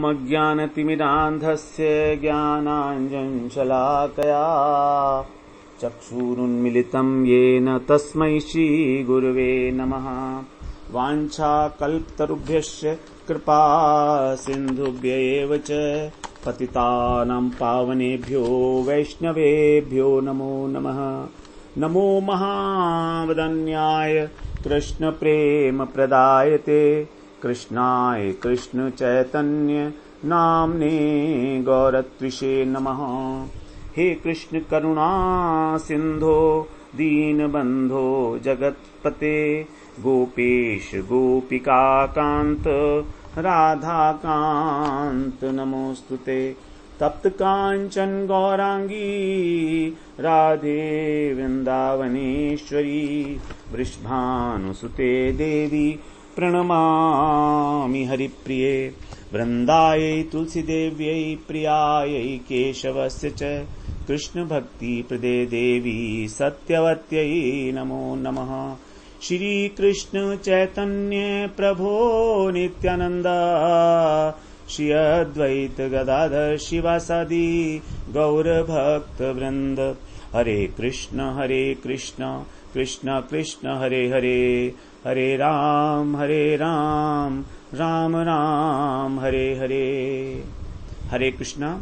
ॐ अज्ञानतिमिरान्धस्य ज्ञानाञ्जनशलाकया चक्षुरुन्मिलितं येन तस्मै श्रीगुरवे नमः। वाञ्छाकल्पतरुभ्यश्च कृपा सिन्धुभ्य एव च पतितानां पावनेभ्यो वैष्णवेभ्यो नमो नमः। नमो महावदन्याय कृष्णप्रेमप्रदायते कृष्णाय कृष्णचैतन्य नाम्ने गौरत्विषे नमः। हे कृष्ण करुणा सिंधो दीनबंधो जगत्पते गोपेश गोपिकाकांत राधाकांत नमोस्तुते। तप्त कांचन गौरांगी राधे वृंदावनेश्वरी वृषभानुसुते देवी प्रणमामि हरिप्रिये। वृंदायै तुलसीदेव्यै प्रियायै केशवस्य च कृष्णभक्तिप्रदे देवी सत्यवत्यै नमो नमः। श्री कृष्ण चैतन्य प्रभो नित्यानंद श्री अद्वैत गदाधर शिवासादि गौर भक्त वृंद। हरे कृष्ण कृष्ण कृष्ण हरे हरे हरे राम राम राम हरे हरे। हरे कृष्णा।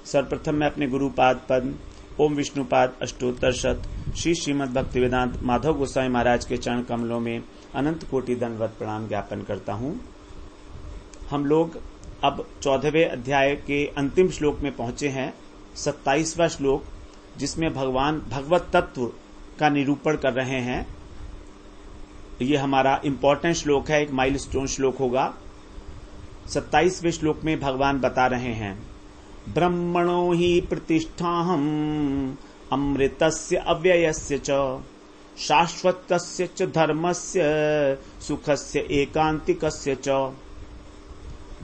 सर्वप्रथम मैं अपने गुरुपाद पद ओम विष्णुपाद अष्टोत्तर शत श्री श्रीमद् भक्तिवेदांत माधव गोस्वामी महाराज के चरण कमलों में अनंत कोटि दंडवत प्रणाम ज्ञापन करता हूँ। हम लोग अब 14वें अध्याय के अंतिम श्लोक में पहुंचे हैं। 27वां श्लोक जिसमें भगवान भगवत तत्व का निरूपण कर रहे हैं। ये हमारा इंपॉर्टेंट श्लोक है, एक माइलस्टोन श्लोक होगा। 27वें श्लोक में भगवान बता रहे हैं ब्रह्मणो हि प्रतिष्ठाहम् अमृतस्य अव्ययस्य च शाश्वतस्य च धर्मस्य सुखस्य एकांतिकस्य च।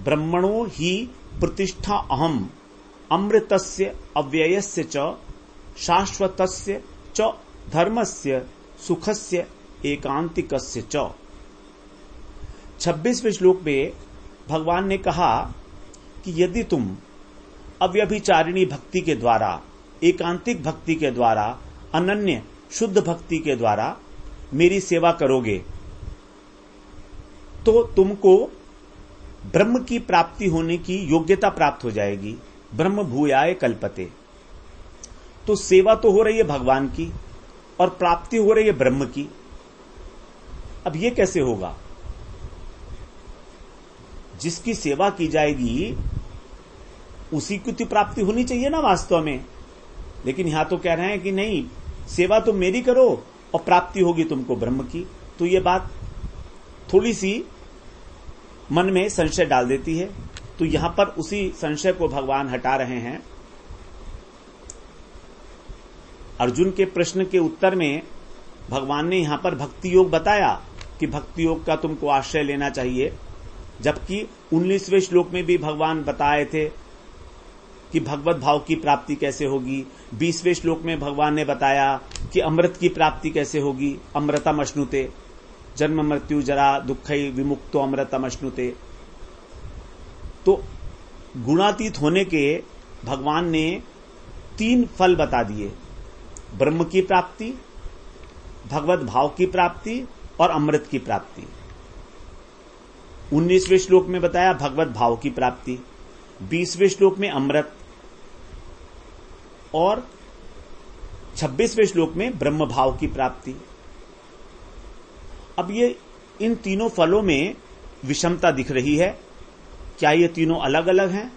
ब्रह्मणो हि प्रतिष्ठा अहम् अमृतस्य अव्ययस्य च शाश्वतस्य च धर्मस्य सुखस्य एकांतिकस्य च। 26वें श्लोक में भगवान ने कहा कि यदि तुम अव्यभिचारिणी भक्ति के द्वारा, एकांतिक भक्ति के द्वारा, अनन्य शुद्ध भक्ति के द्वारा मेरी सेवा करोगे तो तुमको ब्रह्म की प्राप्ति होने की योग्यता प्राप्त हो जाएगी। ब्रह्म भूयाय कल्पते। तो सेवा तो हो रही है भगवान की और प्राप्ति हो रही है ब्रह्म की। अब ये कैसे होगा? जिसकी सेवा की जाएगी उसी की तो प्राप्ति होनी चाहिए ना वास्तव में। लेकिन यहां तो कह रहे हैं कि नहीं, सेवा तो मेरी करो और प्राप्ति होगी तुमको ब्रह्म की। तो ये बात थोड़ी सी मन में संशय डाल देती है। तो यहां पर उसी संशय को भगवान हटा रहे हैं। अर्जुन के प्रश्न के उत्तर में भगवान ने यहां पर भक्ति योग बताया कि भक्ति योग का तुमको आश्रय लेना चाहिए। जबकि 19वें श्लोक में भी भगवान बताए थे कि भगवत भाव की प्राप्ति कैसे होगी। 20वें श्लोक में भगवान ने बताया कि अमृत की प्राप्ति कैसे होगी। अमृतम अश्नुते, जन्म मृत्यु जरा दुखई विमुक्तो अमृतम अश्नुते। तो गुणातीत होने के भगवान ने 3 फल बता दिए, ब्रह्म की प्राप्ति, भगवत भाव की प्राप्ति और अमृत की प्राप्ति। 19वें श्लोक में बताया भगवत भाव की प्राप्ति, 20वें श्लोक में अमृत और 26वें श्लोक में ब्रह्म भाव की प्राप्ति। अब ये इन तीनों फलों में विषमता दिख रही है। क्या ये तीनों अलग अलग हैं?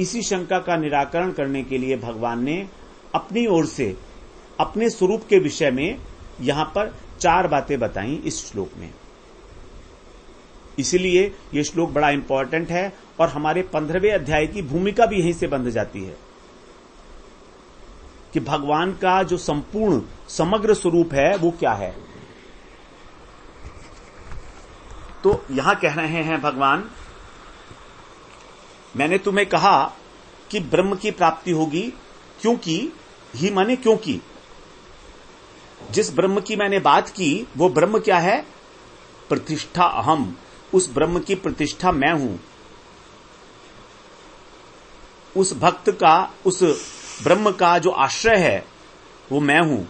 इसी शंका का निराकरण करने के लिए भगवान ने अपनी ओर से अपने स्वरूप के विषय में यहां पर 4 बातें बताई इस श्लोक में। इसीलिए यह श्लोक बड़ा इंपॉर्टेंट है और हमारे 15वें अध्याय की भूमिका भी यहीं से बंध जाती है कि भगवान का जो संपूर्ण समग्र स्वरूप है वो क्या है। तो यहां कह रहे हैं भगवान, मैंने तुम्हें कहा कि ब्रह्म की प्राप्ति होगी क्योंकि, ही माने क्योंकि, जिस ब्रह्म की मैंने बात की वो ब्रह्म क्या है? प्रतिष्ठा अहम। उस ब्रह्म की प्रतिष्ठा मैं हूं। उस भक्त का, उस ब्रह्म का जो आश्रय है वो मैं हूं।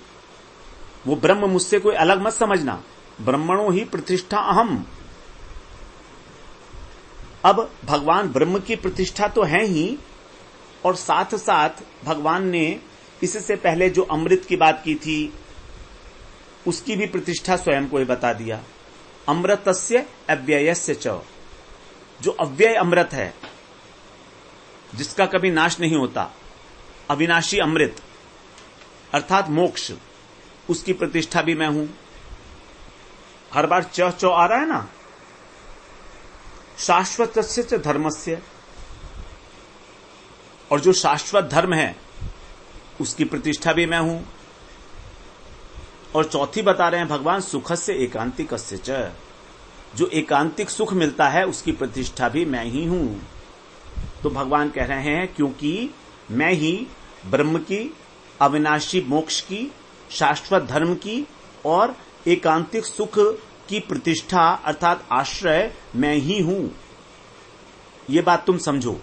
वो ब्रह्म मुझसे कोई अलग मत समझना। ब्रह्मणो ही प्रतिष्ठा अहम। अब भगवान ब्रह्म की प्रतिष्ठा तो है ही, और साथ साथ भगवान ने इससे पहले जो अमृत की बात की थी उसकी भी प्रतिष्ठा स्वयं को ही बता दिया। अमृतस्य अव्ययस्य च, जो अव्यय अमृत है, जिसका कभी नाश नहीं होता, अविनाशी अमृत अर्थात मोक्ष, उसकी प्रतिष्ठा भी मैं हूं। हर बार च चौ आ रहा है ना। शाश्वतस्य च धर्मस्य, और जो शाश्वत धर्म है उसकी प्रतिष्ठा भी मैं हूं। और चौथी बता रहे हैं भगवान, सुखस्य एकांतिकस्य च, जो एकांतिक सुख मिलता है उसकी प्रतिष्ठा भी मैं ही हूं। तो भगवान कह रहे हैं क्योंकि मैं ही ब्रह्म की, अविनाशी मोक्ष की, शाश्वत धर्म की और एकांतिक सुख की प्रतिष्ठा अर्थात आश्रय मैं ही हूं। ये बात तुम समझो।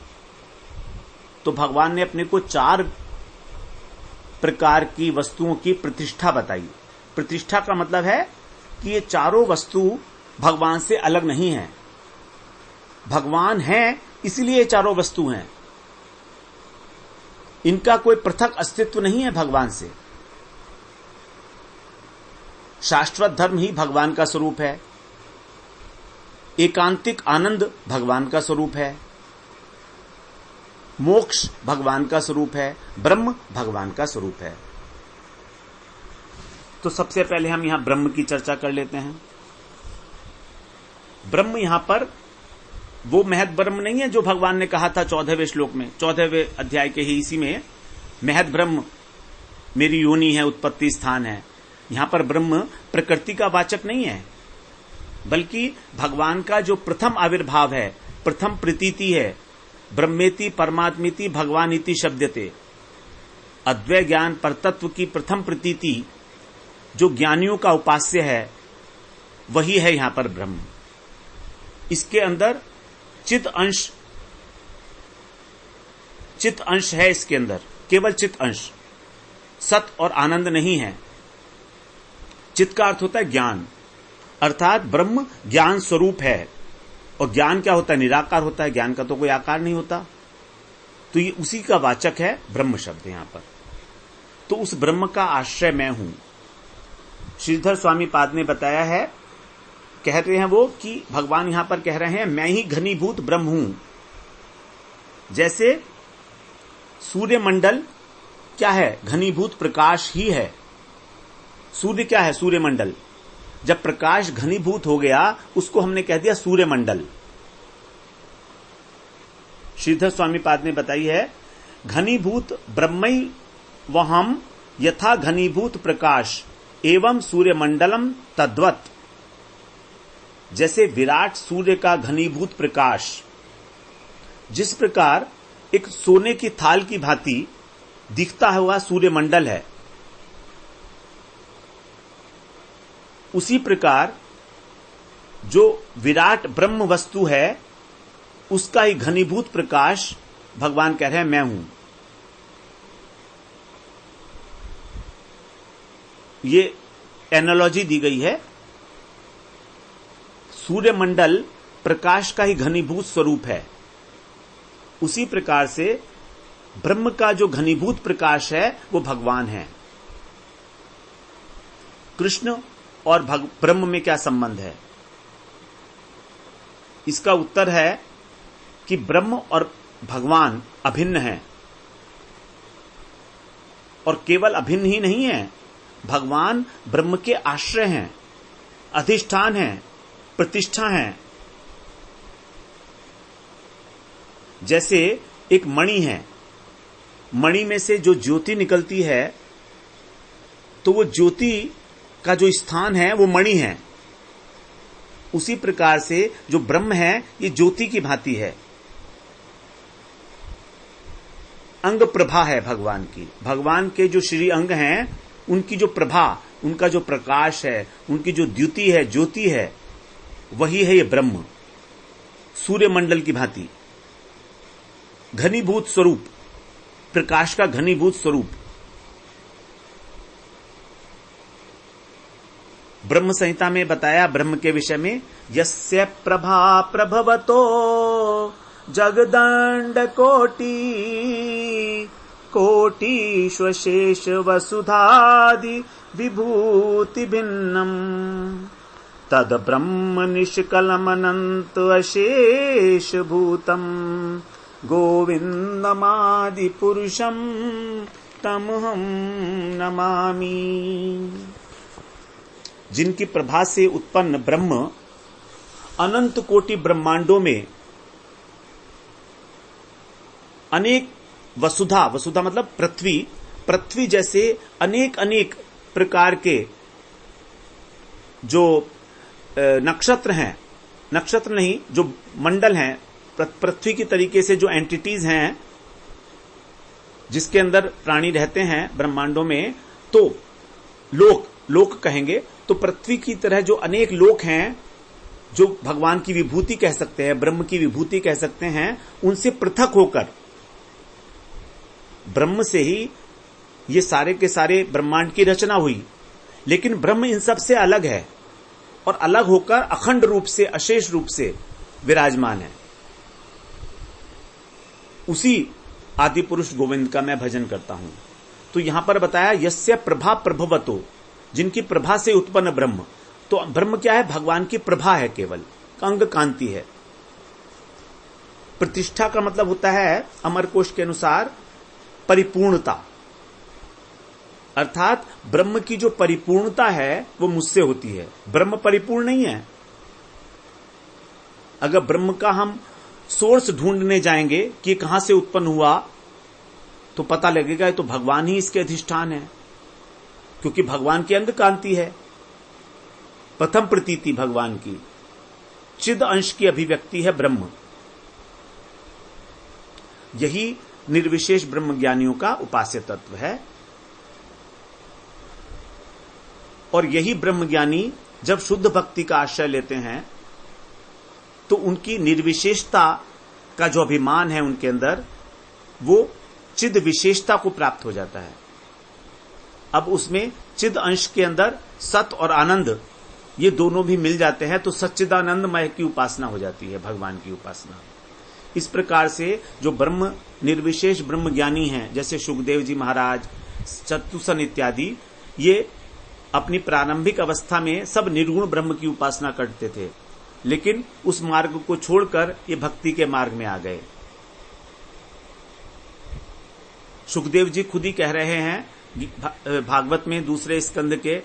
तो भगवान ने अपने को 4 प्रकार की वस्तुओं की प्रतिष्ठा बताई। प्रतिष्ठा का मतलब है कि ये चारों वस्तु भगवान से अलग नहीं है। भगवान है इसलिए ये चारों वस्तु हैं। इनका कोई पृथक अस्तित्व नहीं है भगवान से। शाश्वत धर्म ही भगवान का स्वरूप है। एकांतिक आनंद भगवान का स्वरूप है। मोक्ष भगवान का स्वरूप है। ब्रह्म भगवान का स्वरूप है। तो सबसे पहले हम यहां ब्रह्म की चर्चा कर लेते हैं। ब्रह्म यहां पर वो महत ब्रह्म नहीं है जो भगवान ने कहा था 14वें श्लोक में, 14वें अध्याय के ही इसी में, महत ब्रह्म मेरी योनि है, उत्पत्ति स्थान है। यहां पर ब्रह्म प्रकृति का वाचक नहीं है, बल्कि भगवान का जो प्रथम आविर्भाव है, प्रथम प्रतीति है। ब्रह्मेति परमात्मेति भगवानीति शब्दते, अद्वैत ज्ञान परतत्व की प्रथम प्रतीति जो ज्ञानियों का उपास्य है, वही है यहां पर ब्रह्म। इसके अंदर चित अंश है। इसके अंदर केवल चित अंश, सत और आनंद नहीं है। चित का अर्थ होता है ज्ञान, अर्थात ब्रह्म ज्ञान स्वरूप है। और ज्ञान क्या होता है? निराकार होता है। ज्ञान का तो कोई आकार नहीं होता। तो ये उसी का वाचक है ब्रह्म शब्द यहां पर। तो उस ब्रह्म का आश्रय मैं हूं। श्रीधर स्वामी पाद ने बताया है, कह रहे हैं वो कि भगवान यहां पर कह रहे हैं मैं ही घनीभूत ब्रह्म हूं। जैसे सूर्यमंडल क्या है? घनीभूत प्रकाश ही है। सूर्य क्या है? सूर्यमंडल। जब प्रकाश घनीभूत हो गया उसको हमने कह दिया सूर्यमंडल। श्रीधर स्वामी पाद ने बताई है, घनीभूत ब्रह्मई वहम यथा घनीभूत प्रकाश एवं सूर्यमंडलम तद्वत। जैसे विराट सूर्य का घनीभूत प्रकाश जिस प्रकार एक सोने की थाल की भांति दिखता हुआ सूर्यमंडल है, उसी प्रकार जो विराट ब्रह्म वस्तु है उसका ही घनीभूत प्रकाश भगवान कह रहे हैं मैं हूं। ये एनालॉजी दी गई है। सूर्यमंडल प्रकाश का ही घनीभूत स्वरूप है। उसी प्रकार से ब्रह्म का जो घनीभूत प्रकाश है वो भगवान है। कृष्ण और ब्रह्म में क्या संबंध है? इसका उत्तर है कि ब्रह्म और भगवान अभिन्न हैं। और केवल अभिन्न ही नहीं है, भगवान ब्रह्म के आश्रय हैं, अधिष्ठान हैं, प्रतिष्ठा हैं। जैसे एक मणि है, मणि में से जो ज्योति निकलती है तो वो ज्योति का जो स्थान है वो मणि है। उसी प्रकार से जो ब्रह्म है ये ज्योति की भांति है, अंग प्रभा है भगवान की। भगवान के जो श्री अंग हैं उनकी जो प्रभा, उनका जो प्रकाश है, उनकी जो द्युति है, ज्योति है, वही है ये ब्रह्म। सूर्यमंडल की भांति घनीभूत स्वरूप प्रकाश का घनीभूत स्वरूप। ब्रह्म संहिता में बताया ब्रह्म के विषय में, यस्य प्रभा प्रभवतो जगदंड कोटिष्वशेष वसुधादि विभूति भिन्नम तद ब्रह्म निष्कलमनंत अशेष भूतम गोविंदमादि पुरुषम तमहम नमामि। जिनकी प्रभा से उत्पन्न ब्रह्म अनंत कोटि ब्रह्मांडों में अनेक वसुधा मतलब पृथ्वी जैसे अनेक अनेक प्रकार के जो नक्षत्र हैं, नक्षत्र नहीं, जो मंडल हैं, पृथ्वी की तरीके से जो एंटिटीज हैं जिसके अंदर प्राणी रहते हैं ब्रह्मांडों में, तो लोक कहेंगे। तो पृथ्वी की तरह जो अनेक लोक हैं, जो भगवान की विभूति कह सकते हैं, ब्रह्म की विभूति कह सकते हैं, उनसे पृथक होकर ब्रह्म से ही ये सारे के सारे ब्रह्मांड की रचना हुई। लेकिन ब्रह्म इन सब से अलग है और अलग होकर अखंड रूप से, अशेष रूप से विराजमान है। उसी आदि पुरुष गोविंद का मैं भजन करता हूं। तो यहां पर बताया यस्य प्रभा प्रभवतो, जिनकी प्रभा से उत्पन्न ब्रह्म। तो ब्रह्म क्या है? भगवान की प्रभा है, केवल अंग कांति है। प्रतिष्ठा का मतलब होता है अमरकोश के अनुसार परिपूर्णता, अर्थात ब्रह्म की जो परिपूर्णता है वो मुझसे होती है। ब्रह्म परिपूर्ण नहीं है। अगर ब्रह्म का हम सोर्स ढूंढने जाएंगे कि कहां से उत्पन्न हुआ, तो पता लगेगा तो भगवान ही इसके अधिष्ठान है, क्योंकि भगवान की अंग कांति है। प्रथम प्रतीति भगवान की चिद अंश की अभिव्यक्ति है ब्रह्म। यही निर्विशेष ब्रह्म ज्ञानियों का उपास्य तत्व है। और यही ब्रह्म ज्ञानी जब शुद्ध भक्ति का आश्रय लेते हैं तो उनकी निर्विशेषता का जो अभिमान है उनके अंदर, वो चिद विशेषता को प्राप्त हो जाता है। अब उसमें चिद अंश के अंदर सत और आनंद, ये दोनों भी मिल जाते हैं, तो सच्चिदानंदमय की उपासना हो जाती है, भगवान की उपासना। इस प्रकार से जो ब्रह्म निर्विशेष ब्रह्म ज्ञानी हैं, जैसे सुखदेव जी महाराज, चतुसन इत्यादि, ये अपनी प्रारंभिक अवस्था में सब निर्गुण ब्रह्म की उपासना करते थे, लेकिन उस मार्ग को छोड़कर ये भक्ति के मार्ग में आ गए। सुखदेव जी खुद ही कह रहे हैं भागवत में दूसरे स्कंद के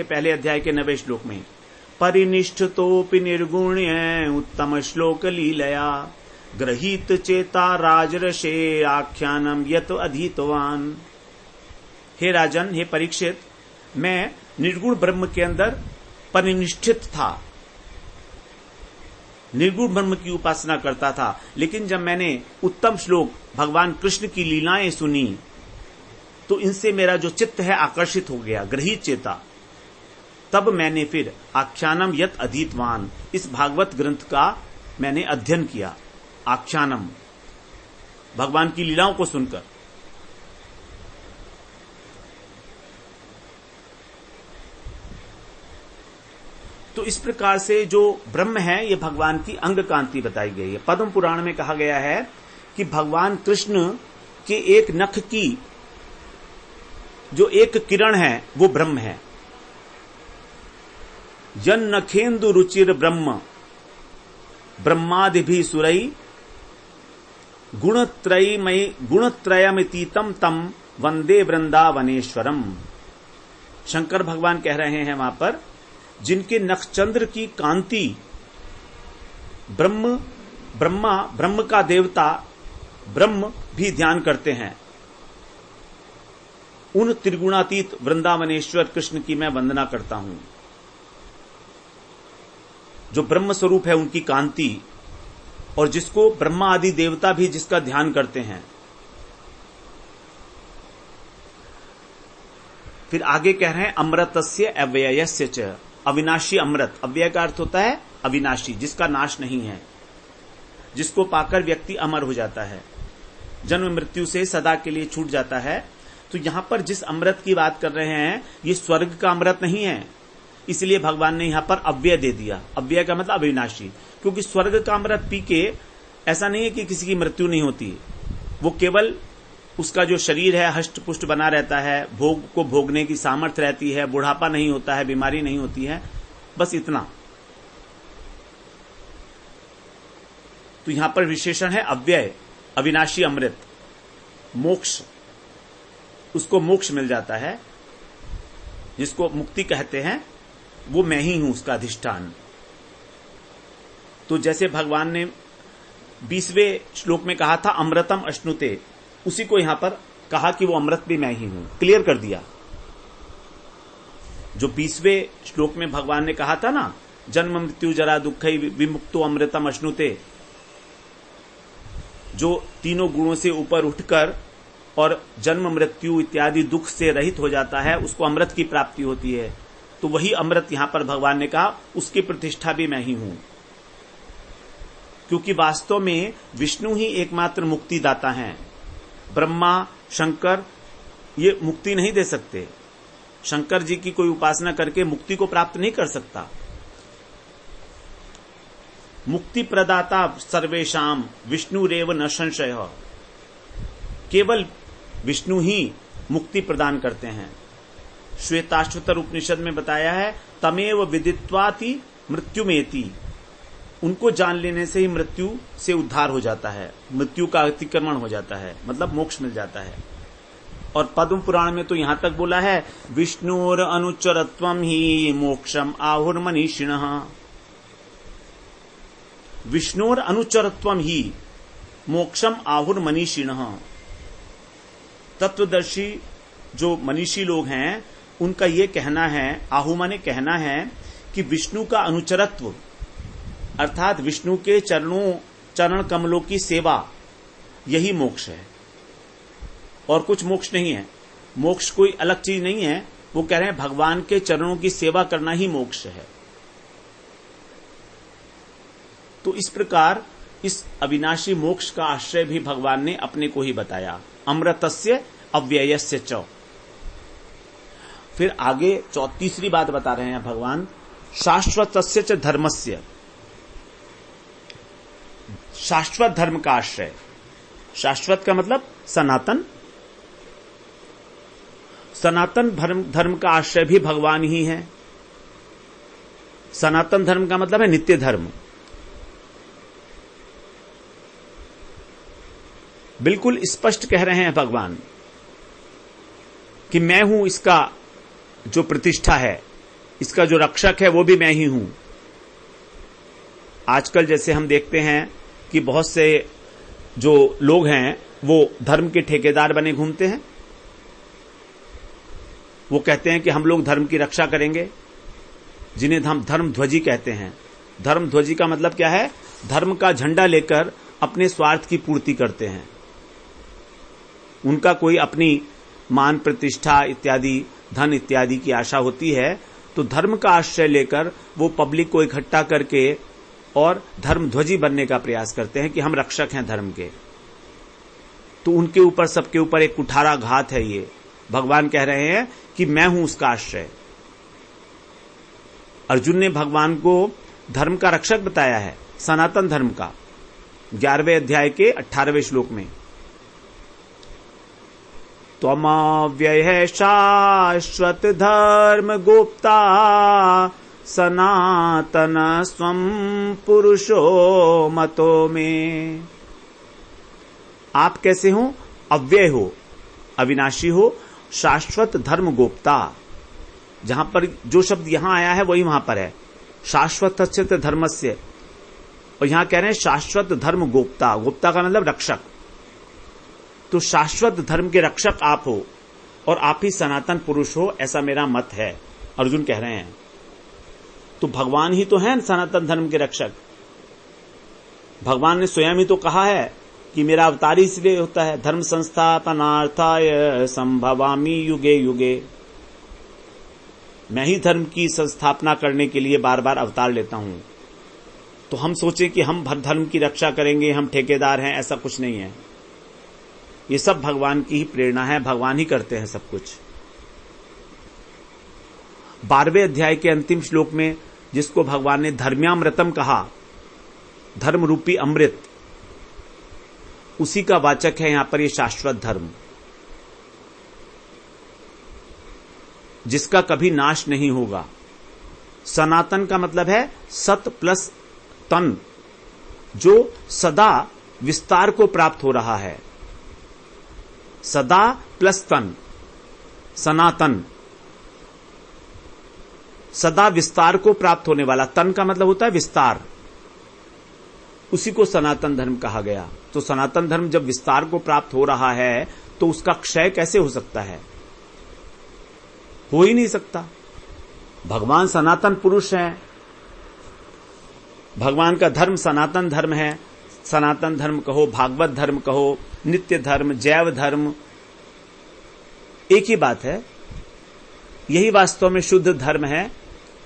पहले अध्याय के 90 श्लोक में, परिनिष्ठतोपि निर्गुण्य उत्तम श्लोक लीलया गृहीत चेता राजर्षे आख्यानम यत अधीतवान। हे राजन, हे परीक्षित, मैं निर्गुण ब्रह्म के अंदर परिनिष्ठित था, निर्गुण ब्रह्म की उपासना करता था, लेकिन जब मैंने उत्तम श्लोक भगवान कृष्ण की लीलाएं सुनी तो इनसे मेरा जो चित्त है आकर्षित हो गया, गृहीत चेता। तब मैंने फिर आख्यानम यत अधीतवान, इस भागवत ग्रंथ का मैंने अध्ययन किया। आख्यानम, भगवान की लीलाओं को सुनकर। तो इस प्रकार से जो ब्रह्म है, ये भगवान की अंग कांति बताई गई है। पद्म पुराण में कहा गया है कि भगवान कृष्ण के एक नख की जो एक किरण है वो ब्रह्म है। जन नखेन्दु रुचिर ब्रह्म ब्रह्मादिभि सुरई गुणत्रयमितीतम तम वंदे वृंदावनेश्वरम। शंकर भगवान कह रहे हैं वहां पर, जिनके नखचंद्र की कांति ब्रह्म का देवता ब्रह्म भी ध्यान करते हैं, उन त्रिगुणातीत वृंदावनेश्वर कृष्ण की मैं वंदना करता हूं। जो ब्रह्म स्वरूप है उनकी कांति, और जिसको ब्रह्मा आदि देवता भी जिसका ध्यान करते हैं। फिर आगे कह रहे हैं अमृतस्य अव्ययस्य च, अविनाशी अमृत। अव्यय का अर्थ होता है अविनाशी, जिसका नाश नहीं है, जिसको पाकर व्यक्ति अमर हो जाता है। जन्म मृत्यु से सदा के लिए छूट जाता है। तो यहां पर जिस अमृत की बात कर रहे हैं ये स्वर्ग का अमृत नहीं है, इसलिए भगवान ने यहां पर अव्यय दे दिया। अव्यय का मतलब अविनाशी, क्योंकि स्वर्ग का अमृत पी के ऐसा नहीं है कि किसी की मृत्यु नहीं होती, वो केवल उसका जो शरीर है हष्ट पुष्ट बना रहता है, भोग को भोगने की सामर्थ्य रहती है, बुढ़ापा नहीं होता है, बीमारी नहीं होती है, बस इतना। तो यहां पर विशेषण है अव्यय, अविनाशी अमृत, मोक्ष, उसको मोक्ष मिल जाता है, जिसको मुक्ति कहते हैं, वो मैं ही हूं उसका अधिष्ठान। तो जैसे भगवान ने 20वें श्लोक में कहा था अमृतम अश्नुते, उसी को यहां पर कहा कि वो अमृत भी मैं ही हूं, क्लियर कर दिया। जो 20वें श्लोक में भगवान ने कहा था ना, जन्म मृत्यु जरा दुख विमुक्तो अमृतम अश्नुते, जो तीनों गुणों से ऊपर उठकर और जन्म मृत्यु इत्यादि दुख से रहित हो जाता है, उसको अमृत की प्राप्ति होती है। तो वही अमृत यहां पर भगवान ने कहा उसकी प्रतिष्ठा भी मैं ही हूं, क्योंकि वास्तव में विष्णु ही एकमात्र मुक्ति दाता हैं। ब्रह्मा शंकर ये मुक्ति नहीं दे सकते, शंकर जी की कोई उपासना करके मुक्ति को प्राप्त नहीं कर सकता। मुक्ति प्रदाता सर्वेशाम विष्णुरेव न संशय, केवल विष्णु ही मुक्ति प्रदान करते हैं। श्वेताश्वतर उपनिषद में बताया है तमेव विदित्वाति मृत्युमेति, उनको जान लेने से ही मृत्यु से उद्धार हो जाता है, मृत्यु का अतिक्रमण हो जाता है, मतलब मोक्ष मिल जाता है। और पद्म पुराण में तो यहां तक बोला है विष्णुर अनुचरत्वम ही मोक्षम आहुर्मनीषिणः, विष्णुर अनुचरत्वम ही मोक्षम आहुर्मनीषिणः। तत्वदर्शी जो मनीषी लोग हैं उनका ये कहना है, आहुमा ने कहना है कि विष्णु का अनुचरत्व अर्थात विष्णु के चरण कमलों की सेवा, यही मोक्ष है और कुछ मोक्ष नहीं है। मोक्ष कोई अलग चीज नहीं है, वो कह रहे हैं भगवान के चरणों की सेवा करना ही मोक्ष है। तो इस प्रकार इस अविनाशी मोक्ष का आश्रय भी भगवान ने अपने को ही बताया, अमृतस्य अव्ययस्य च। फिर आगे तीसरी बात बता रहे हैं भगवान, शाश्वतस्य च धर्मस्य, शाश्वत धर्म का आश्रय। शाश्वत का मतलब सनातन, सनातन धर्म का आश्रय भी भगवान ही है। सनातन धर्म का मतलब है नित्य धर्म। बिल्कुल स्पष्ट कह रहे हैं भगवान कि मैं हूं इसका जो प्रतिष्ठा है, इसका जो रक्षक है वो भी मैं ही हूं। आजकल जैसे हम देखते हैं कि बहुत से जो लोग हैं वो धर्म के ठेकेदार बने घूमते हैं, वो कहते हैं कि हम लोग धर्म की रक्षा करेंगे, जिन्हें हम धर्म ध्वजी कहते हैं। धर्म ध्वजी का मतलब क्या है? धर्म का झंडा लेकर अपने स्वार्थ की पूर्ति करते हैं। उनका कोई अपनी मान प्रतिष्ठा इत्यादि धन इत्यादि की आशा होती है, तो धर्म का आश्रय लेकर वो पब्लिक को इकट्ठा करके और धर्म ध्वजी बनने का प्रयास करते हैं कि हम रक्षक हैं धर्म के। तो उनके ऊपर, सबके ऊपर एक कुठाराघात है। ये भगवान कह रहे हैं कि मैं हूं उसका आश्रय। अर्जुन ने भगवान को धर्म का रक्षक बताया है, सनातन धर्म का, 11वें अध्याय के 18वें श्लोक में। त्वमव्ययः शाश्वत धर्म गुप्ता सनातन स्वम पुरुषो मतो में। आप कैसे हो? अव्यय हो, अविनाशी हो, शाश्वत धर्म गोप्ता। जहां पर जो शब्द यहां आया है वही वहां पर है, शाश्वत धर्मस्य, और यहां कह रहे हैं शाश्वत धर्म गोप्ता। गोप्ता का मतलब रक्षक। तो शाश्वत धर्म के रक्षक आप हो और आप ही सनातन पुरुष हो, ऐसा मेरा मत है, अर्जुन कह रहे हैं। तो भगवान ही तो हैं सनातन धर्म के रक्षक। भगवान ने स्वयं ही तो कहा है कि मेरा अवतार इसलिए होता है, धर्म संस्थापनार्थाय संभवामि युगे युगे। मैं ही धर्म की संस्थापना करने के लिए बार बार अवतार लेता हूं। तो हम सोचें कि हम धर्म की रक्षा करेंगे, हम ठेकेदार हैं, ऐसा कुछ नहीं है। ये सब भगवान की ही प्रेरणा है, भगवान ही करते हैं सब कुछ। 12वें अध्याय के अंतिम श्लोक में जिसको भगवान ने धर्म्यामृतम कहा, धर्म रूपी अमृत, उसी का वाचक है यहां पर ये शाश्वत धर्म, जिसका कभी नाश नहीं होगा। सनातन का मतलब है सत प्लस तन, जो सदा विस्तार को प्राप्त हो रहा है। सदा प्लस तन, सनातन, सदा विस्तार को प्राप्त होने वाला। तन का मतलब होता है विस्तार, उसी को सनातन धर्म कहा गया। तो सनातन धर्म जब विस्तार को प्राप्त हो रहा है तो उसका क्षय कैसे हो सकता है? हो ही नहीं सकता। भगवान सनातन पुरुष हैं, भगवान का धर्म सनातन धर्म है। सनातन धर्म कहो, भागवत धर्म कहो, नित्य धर्म, जैव धर्म, एक ही बात है। यही वास्तव में शुद्ध धर्म है,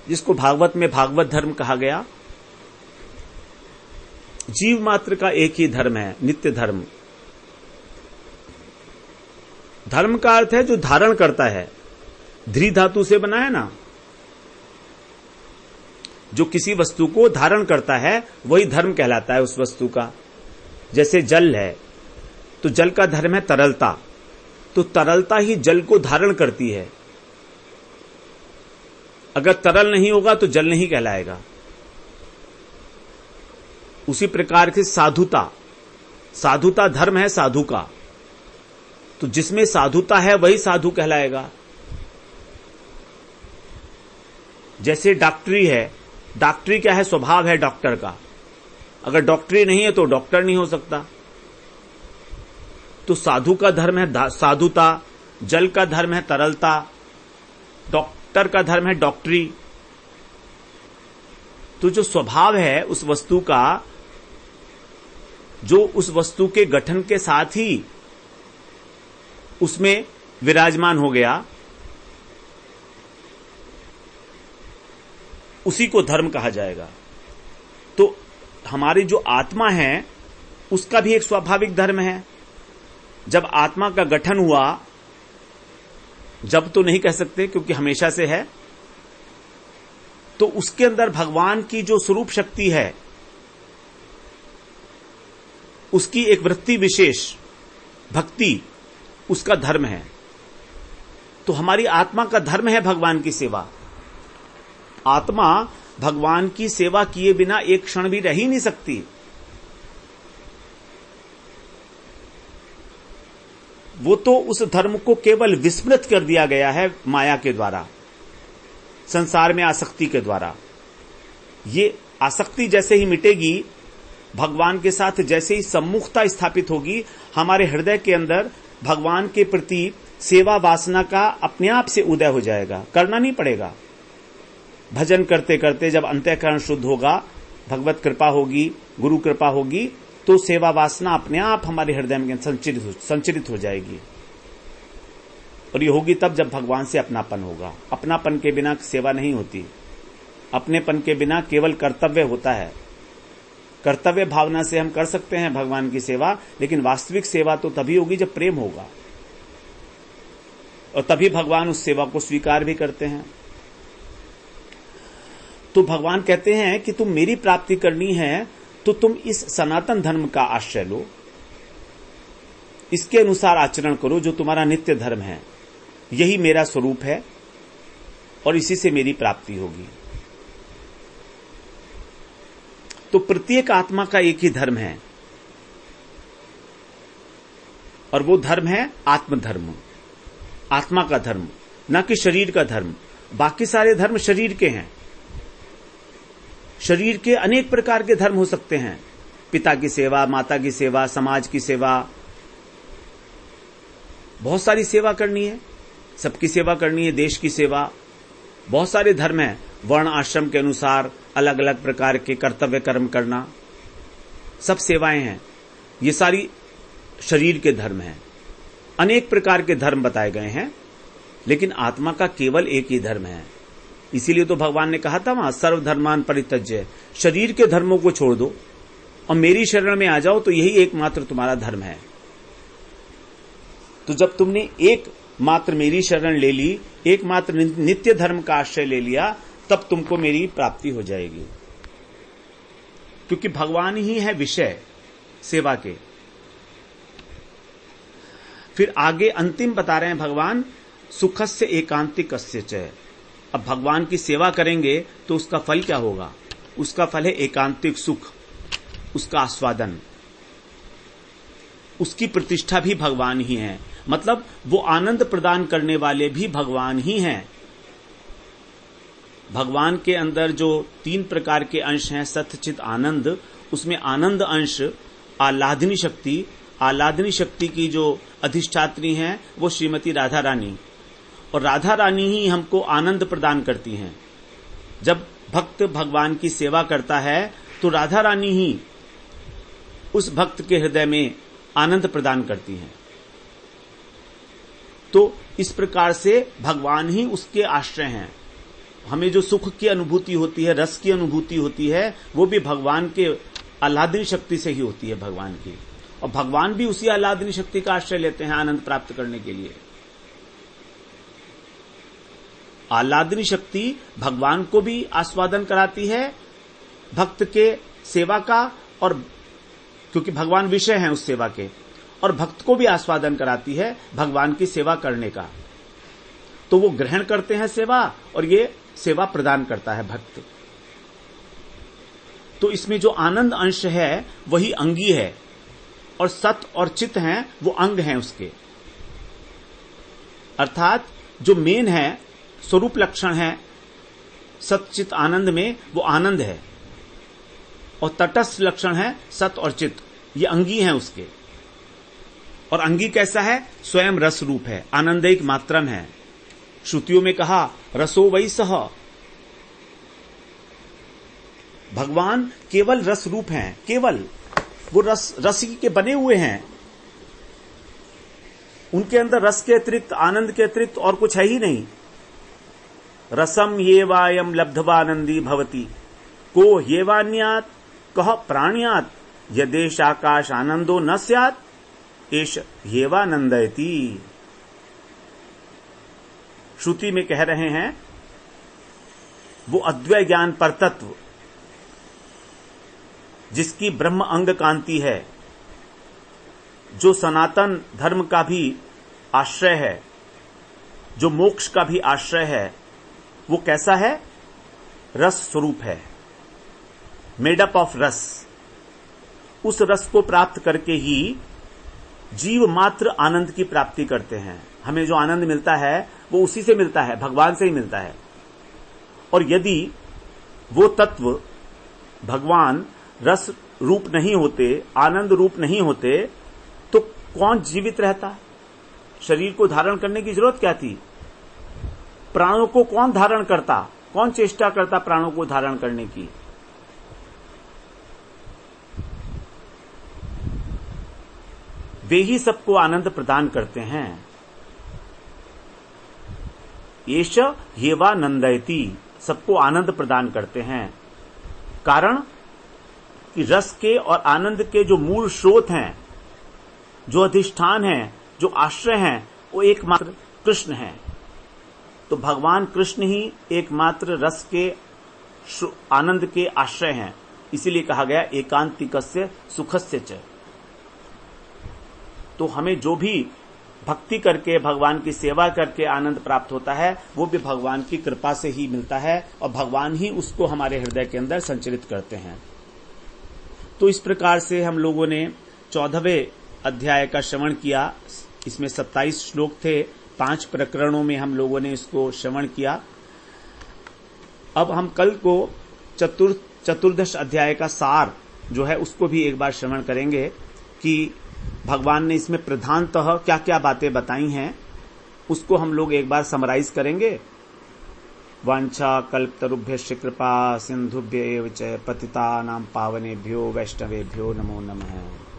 जिसको भागवत में भागवत धर्म कहा गया। जीव मात्र का एक ही धर्म है, नित्य धर्म। धर्म का अर्थ है जो धारण करता है। ध्री धातु से बना है ना, जो किसी वस्तु को धारण करता है वही धर्म कहलाता है उस वस्तु का। जैसे जल है तो जल का धर्म है तरलता, तो तरलता ही जल को धारण करती है। अगर तरल नहीं होगा तो जल नहीं कहलाएगा। उसी प्रकार से साधुता, साधुता धर्म है साधु का, तो जिसमें साधुता है वही साधु कहलाएगा। जैसे डॉक्टरी है, डॉक्टरी क्या है? स्वभाव है डॉक्टर का। अगर डॉक्टरी नहीं है तो डॉक्टर नहीं हो सकता। तो साधु का धर्म है साधुता, जल का धर्म है तरलता, डॉक्टर का धर्म है डॉक्टरी। तो जो स्वभाव है उस वस्तु का, जो उस वस्तु के गठन के साथ ही उसमें विराजमान हो गया, उसी को धर्म कहा जाएगा। तो हमारी जो आत्मा है उसका भी एक स्वाभाविक धर्म है। जब आत्मा का गठन हुआ, जब तो नहीं कह सकते क्योंकि हमेशा से है, तो उसके अंदर भगवान की जो स्वरूप शक्ति है उसकी एक वृत्ति विशेष भक्ति, उसका धर्म है। तो हमारी आत्मा का धर्म है भगवान की सेवा। आत्मा भगवान की सेवा किए बिना एक क्षण भी रह ही नहीं सकती। वो तो उस धर्म को केवल विस्मृत कर दिया गया है माया के द्वारा, संसार में आसक्ति के द्वारा। ये आसक्ति जैसे ही मिटेगी, भगवान के साथ जैसे ही सम्मुखता स्थापित होगी, हमारे हृदय के अंदर भगवान के प्रति सेवा वासना का अपने आप से उदय हो जाएगा, करना नहीं पड़ेगा। भजन करते करते जब अंतःकरण शुद्ध होगा, भगवत कृपा होगी, गुरु कृपा होगी, तो सेवा वासना अपने आप हमारे हृदय में संचरित हो जाएगी। और ये होगी तब जब भगवान से अपनापन होगा। अपनापन के बिना सेवा नहीं होती। अपनेपन के बिना केवल कर्तव्य होता है। कर्तव्य भावना से हम कर सकते हैं भगवान की सेवा, लेकिन वास्तविक सेवा तो तभी होगी जब प्रेम होगा, और तभी भगवान उस सेवा को स्वीकार भी करते हैं। तो भगवान कहते हैं कि तुम मेरी प्राप्ति करनी है तो तुम इस सनातन धर्म का आश्रय लो, इसके अनुसार आचरण करो जो तुम्हारा नित्य धर्म है। यही मेरा स्वरूप है और इसी से मेरी प्राप्ति होगी। तो प्रत्येक आत्मा का एक ही धर्म है, और वो धर्म है आत्मधर्म, आत्मा का धर्म, न कि शरीर का धर्म। बाकी सारे धर्म शरीर के हैं। शरीर के अनेक प्रकार के धर्म हो सकते हैं। पिता की सेवा, माता की सेवा, समाज की सेवा, बहुत सारी सेवा करनी है, सबकी सेवा करनी है, देश की सेवा, बहुत सारे धर्म हैं। वर्ण आश्रम के अनुसार अलग अलग प्रकार के कर्तव्य कर्म करना, सब सेवाएं हैं। ये सारी शरीर के धर्म हैं। अनेक प्रकार के धर्म बताए गए हैं, लेकिन आत्मा का केवल एक ही धर्म है। इसीलिए तो भगवान ने कहा था वहां सर्वधर्मान परित्यज्य, शरीर के धर्मों को छोड़ दो और मेरी शरण में आ जाओ, तो यही एकमात्र तुम्हारा धर्म है। तो जब तुमने एक मात्र मेरी शरण ले ली, एक मात्र नित्य धर्म का आश्रय ले लिया, तब तुमको मेरी प्राप्ति हो जाएगी। क्योंकि भगवान ही है विषय सेवा के। फिर आगे अंतिम बता रहे हैं भगवान, सुखस्य एकांतिकस्य च। अब भगवान की सेवा करेंगे तो उसका फल क्या होगा? उसका फल है एकांतिक सुख, उसका आस्वादन, उसकी प्रतिष्ठा भी भगवान ही है। मतलब वो आनंद प्रदान करने वाले भी भगवान ही हैं। भगवान के अंदर जो 3 प्रकार के अंश हैं, सत्य चित आनंद, उसमें आनंद अंश आह्लादनी शक्ति, आह्लादनी शक्ति की जो अधिष्ठात्री हैं वो श्रीमती राधा रानी, और राधा रानी ही हमको आनंद प्रदान करती हैं। जब भक्त भगवान की सेवा करता है तो राधा रानी ही उस भक्त के हृदय में आनंद प्रदान करती हैं। तो इस प्रकार से भगवान ही उसके आश्रय हैं। हमें जो सुख की अनुभूति होती है, रस की अनुभूति होती है, वो भी भगवान के आह्लादनी शक्ति से ही होती है भगवान की, और भगवान भी उसी आह्लादनी शक्ति का आश्रय लेते हैं आनंद प्राप्त करने के लिए। आह्लादनी शक्ति भगवान को भी आस्वादन कराती है भक्त के सेवा का, और क्योंकि भगवान विषय हैं उस सेवा के, और भक्त को भी आस्वादन कराती है भगवान की सेवा करने का। तो वो ग्रहण करते हैं सेवा, और ये सेवा प्रदान करता है भक्त। तो इसमें जो आनंद अंश है वही अंगी है, और सत और चित हैं वो अंग हैं उसके। अर्थात जो मेन है, स्वरूप लक्षण है सतचित आनंद में, वो आनंद है, और तटस्थ लक्षण है सत और चित, ये अंगी हैं उसके। और अंगी कैसा है? स्वयं रस रूप है, आनंदिक मात्रम है। श्रुतियों में कहा रसो वै सह, भगवान केवल रस रूप हैं, केवल वो रस के बने हुए हैं। उनके अंदर रस के अतिरिक्त, आनंद के अतिरिक्त और कुछ है ही नहीं। रसम ये वायम लब्धवानंदी भवती, को ये वान्यात कह प्राण्यात, यदेश आकाश आनंदो न स्यात् एष येवानंदयति। श्रुति में कह रहे हैं वो अद्वय ज्ञान परतत्व, जिसकी ब्रह्म अंग कांति है, जो सनातन धर्म का भी आश्रय है, जो मोक्ष का भी आश्रय है, वो कैसा है? रस स्वरूप है, मेड अप ऑफ रस। उस रस को प्राप्त करके ही जीव मात्र आनंद की प्राप्ति करते हैं। हमें जो आनंद मिलता है वो उसी से मिलता है, भगवान से ही मिलता है। और यदि वो तत्व भगवान रस रूप नहीं होते, आनंद रूप नहीं होते, तो कौन जीवित रहता? शरीर को धारण करने की जरूरत क्या थी? प्राणों को कौन धारण करता? कौन चेष्टा करता प्राणों को धारण करने की? वे ही सबको आनंद प्रदान करते हैं। एष येवानंदयति, सबको आनंद प्रदान करते हैं। कारण कि रस के और आनंद के जो मूल स्रोत हैं, जो अधिष्ठान हैं, जो आश्रय हैं, वो एकमात्र कृष्ण हैं। तो भगवान कृष्ण ही एकमात्र रस के आनंद के आश्रय हैं। इसीलिए कहा गया एकांतिकस्य सुखस्य च। तो हमें जो भी भक्ति करके, भगवान की सेवा करके आनंद प्राप्त होता है, वो भी भगवान की कृपा से ही मिलता है, और भगवान ही उसको हमारे हृदय के अंदर संचरित करते हैं। तो इस प्रकार से हम लोगों ने 14वें अध्याय का श्रवण किया। इसमें 27 श्लोक थे, 5 प्रकरणों में हम लोगों ने इसको श्रवण किया। अब हम कल को चतुर्दश अध्याय का सार जो है उसको भी एक बार श्रवण करेंगे कि भगवान ने इसमें प्रधानतः क्या क्या बातें बताई हैं, उसको हम लोग एक बार समराइज करेंगे। वांछा कल्पतरुभ्यश्च कृपा सिंधुभ्य एव च पतितानां पावनेभ्यो वैष्णवेभ्यो नमो नमः।